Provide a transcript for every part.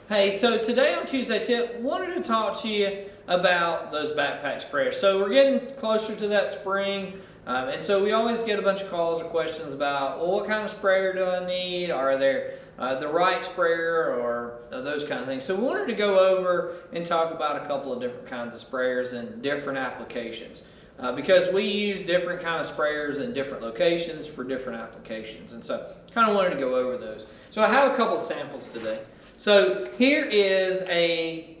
Hey, so today on Tuesday Tip, wanted to talk to you about those backpack sprayers. So we're getting closer to that spring, and so we always get a bunch of calls or questions about, well, what kind of sprayer do I need? Are there the right sprayer or those kind of things? So we wanted to go over and talk about a couple of different kinds of sprayers and different applications. Because we use different kind of sprayers in different locations for different applications, and so kind of wanted to go over those. So I have a couple of samples today. So here is a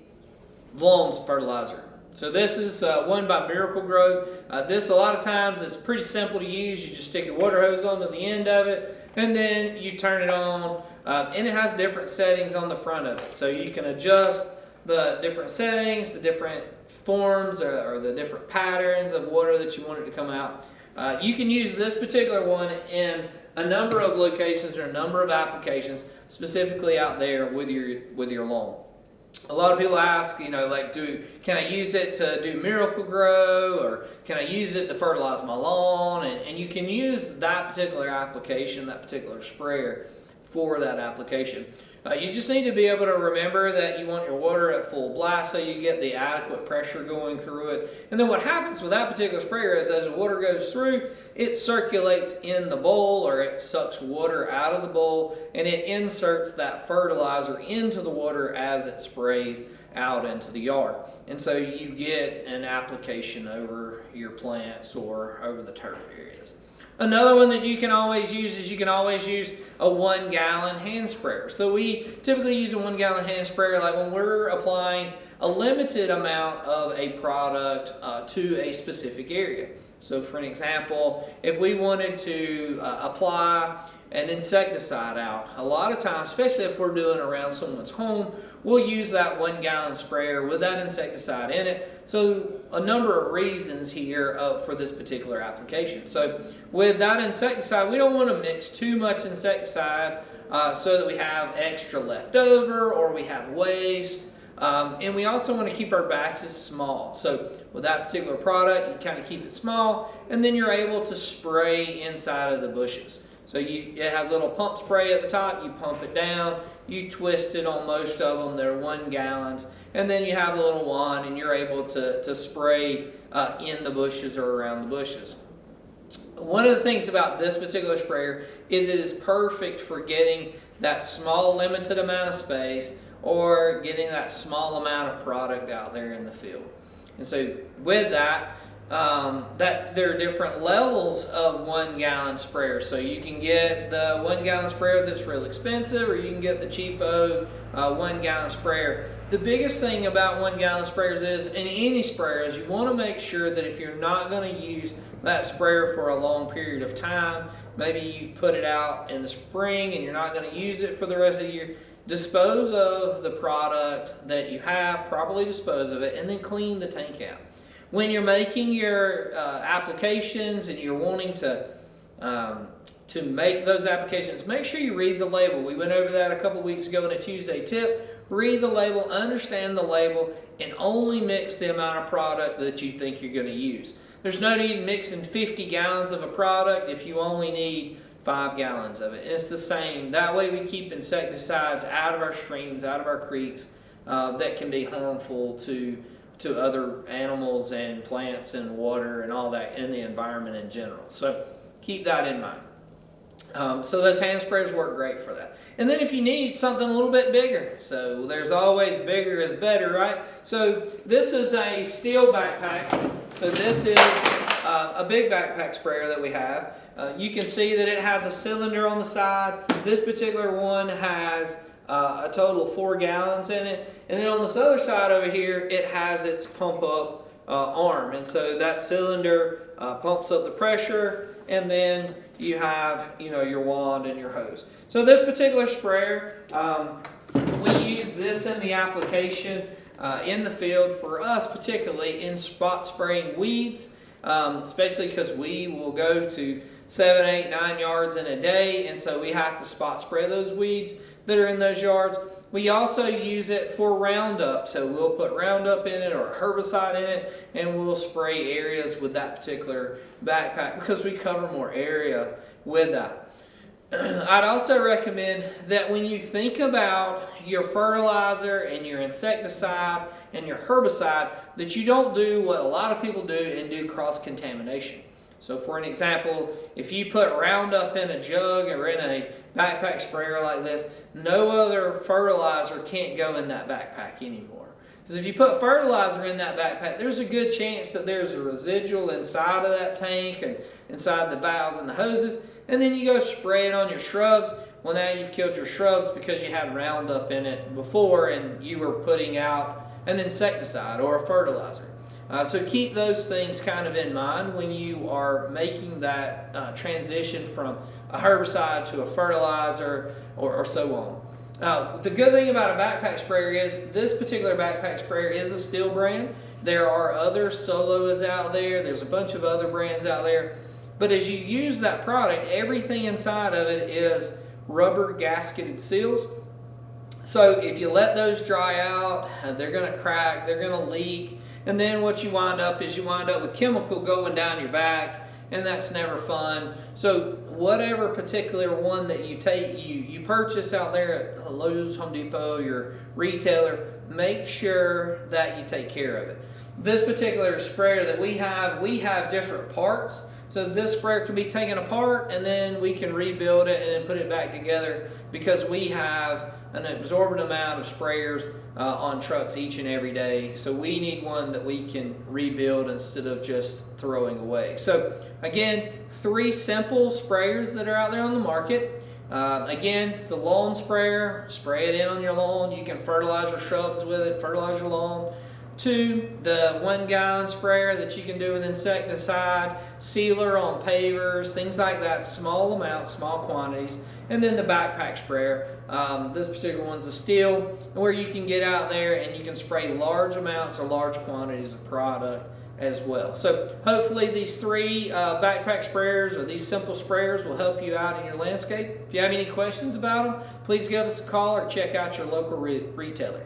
lawn fertilizer. So this is one by Miracle-Gro. This a lot of times is pretty simple to use. You just stick your water hose onto the end of it, and then you turn it on, and it has different settings on the front of it. So you can adjust the different settings, the different forms or the different patterns of water that you want it to come out. You can use this particular one in a number of locations or a number of applications, specifically out there with your lawn. A lot of people ask, like, can I use it to do Miracle-Gro, or can I use it to fertilize my lawn? And you can use that particular application, that particular sprayer for that application. You just need to be able to remember that you want your water at full blast so you get the adequate pressure going through it. And then what happens with that particular sprayer is as the water goes through, it circulates in the bowl, or it sucks water out of the bowl, and it inserts that fertilizer into the water as it sprays out into the yard. And so you get an application over your plants or over the turf areas. Another one that you can always use is you can always use a 1 gallon hand sprayer. So we typically use a 1 gallon hand sprayer like when we're applying a limited amount of a product to a specific area. So for an example, if we wanted to apply an insecticide out, a lot of times, especially if we're doing around someone's home, we'll use that 1 gallon sprayer with that insecticide in it. So a number of reasons here for this particular application. So with that insecticide, we don't want to mix too much insecticide so that we have extra left over or we have waste. And we also want to keep our batches small. So with that particular product, you kind of keep it small, and then you're able to spray inside of the bushes. So it has a little pump spray at the top, you pump it down, you twist it on most of them, they're 1 gallons, and then you have a little wand and you're able to spray in the bushes or around the bushes. One of the things about this particular sprayer is it is perfect for getting that small limited amount of space or getting that small amount of product out there in the field. And so with that, there are different levels of 1 gallon sprayer. So you can get the 1 gallon sprayer that's real expensive, or you can get the cheapo 1 gallon sprayer. The biggest thing about 1 gallon sprayers is, in any sprayer, is you want to make sure that if you're not going to use that sprayer for a long period of time, maybe you've put it out in the spring and you're not going to use it for the rest of the year, dispose of the product that you have, properly dispose of it, and then clean the tank out. When you're making your applications and you're wanting to make those applications, make sure you read the label. We went over that a couple weeks ago in a Tuesday tip. Read the label, understand the label, and only mix the amount of product that you think you're going to use. There's no need mixing 50 gallons of a product if you only need 5 gallons of it. It's the same. That way we keep insecticides out of our streams, out of our creeks that can be harmful to other animals and plants and water and all that in the environment in general. So keep that in mind. So those hand sprayers work great for that. And then if you need something a little bit bigger, so there's always bigger is better, right? So this is a steel backpack. So this is a big backpack sprayer that we have. You can see that it has a cylinder on the side. This particular one has a total of 4 gallons in it. And then on this other side over here, it has its pump up arm. And so that cylinder pumps up the pressure, and then you have your wand and your hose. So this particular sprayer, we use this in the application in the field, for us particularly in spot spraying weeds, especially because we will go to 7, 8, 9 yards in a day, and so we have to spot spray those weeds that are in those yards. We also use it for Roundup, so we'll put Roundup in it or herbicide in it, and we'll spray areas with that particular backpack because we cover more area with that. I'd also recommend that when you think about your fertilizer and your insecticide and your herbicide, that you don't do what a lot of people do and do cross-contamination. So for an example, if you put Roundup in a jug or in a backpack sprayer like this, no other fertilizer can't go in that backpack anymore. Because if you put fertilizer in that backpack, there's a good chance that there's a residual inside of that tank and inside the valves and the hoses, and then you go spray it on your shrubs. Well, now you've killed your shrubs because you had Roundup in it before and you were putting out an insecticide or a fertilizer. So keep those things kind of in mind when you are making that transition from a herbicide to a fertilizer or so on. The good thing about a backpack sprayer is this particular backpack sprayer is a Stihl brand. There are other Solos out there. There's a bunch of other brands out there. But as you use that product, everything inside of it is rubber gasketed seals. So if you let those dry out, they're going to crack, they're going to leak. And then what you wind up is you wind up with chemical going down your back, and that's never fun. So whatever particular one that you purchase out there at Lowe's, Home Depot, your retailer, make sure that you take care of it. This particular sprayer that we have different parts. So this sprayer can be taken apart and then we can rebuild it and then put it back together because we have an exorbitant amount of sprayers on trucks each and every day. So we need one that we can rebuild instead of just throwing away. So again, 3 simple sprayers that are out there on the market. Again, the lawn sprayer, spray it in on your lawn. You can fertilize your shrubs with it, fertilize your lawn. 2, the 1-gallon sprayer that you can do with insecticide, sealer on pavers, things like that, small amounts, small quantities. And then the backpack sprayer, this particular one's a Stihl, where you can get out there and you can spray large amounts or large quantities of product as well. So hopefully these 3 backpack sprayers or these simple sprayers will help you out in your landscape. If you have any questions about them, please give us a call or check out your local retailer.